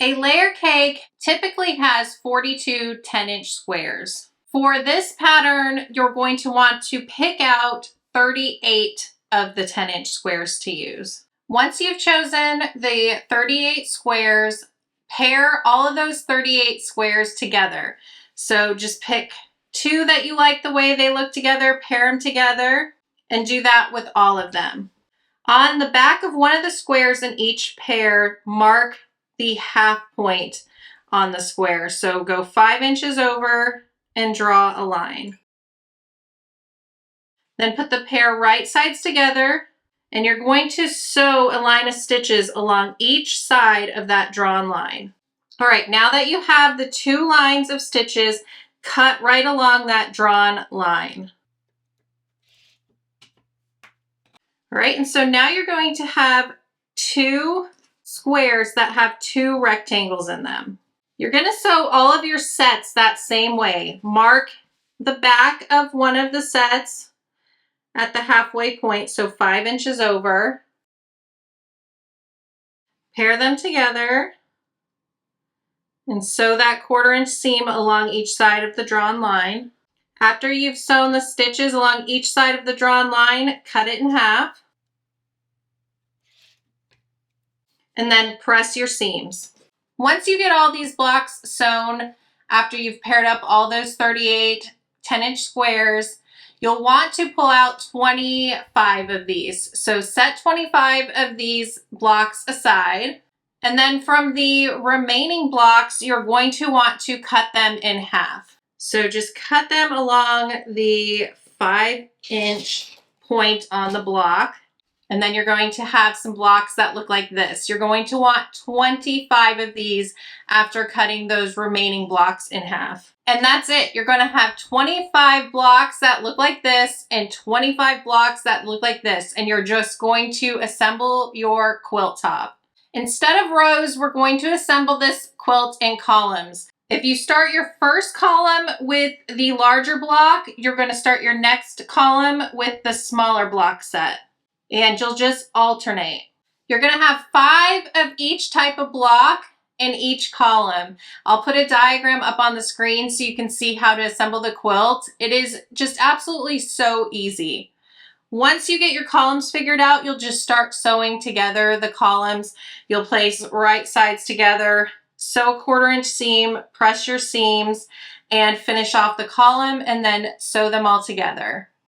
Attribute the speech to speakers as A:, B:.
A: A layer cake typically has 42 10-inch squares. For this pattern, you're going to want to pick out 38 of the 10-inch squares to use. Once you've chosen the 38 squares, pair all of those 38 squares together. So just pick two that you like the way they look together, pair them together, and do that with all of them. On the back of one of the squares in each pair, mark the half point on the square. So go 5 inches over and draw a line. Then put the pair right sides together, and you're going to sew a line of stitches along each side of that drawn line. All right, now that you have the 2 lines of stitches, cut right along that drawn line. All right, and so now you're going to have 2 squares that have 2 rectangles in them. You're going to sew all of your sets that same way. Mark the back of one of the sets at the halfway point, so 5 inches over. Pair them together and sew that 1/4 inch seam along each side of the drawn line. After you've sewn the stitches along each side of the drawn line, cut it in half. And then press your seams. Once you get all these blocks sewn, after you've paired up all those 38 10-inch squares, you'll want to pull out 25 of these. So set 25 of these blocks aside. And then from the remaining blocks, you're going to want to cut them in half. So just cut them along the 5-inch point on the block. And then you're going to have some blocks that look like this. You're going to want 25 of these after cutting those remaining blocks in half. And that's it. You're going to have 25 blocks that look like this and 25 blocks that look like this. And you're just going to assemble your quilt top. Instead of rows, we're going to assemble this quilt in columns. If you start your first column with the larger block, you're going to start your next column with the smaller block set. And you'll just alternate. You're going to have 5 of each type of block in each column. I'll put a diagram up on the screen so you can see how to assemble the quilt. It is just absolutely so easy. Once you get your columns figured out, you'll just start sewing together the columns. You'll place right sides together, sew a 1/4 inch seam, press your seams, and finish off the column and then sew them all together.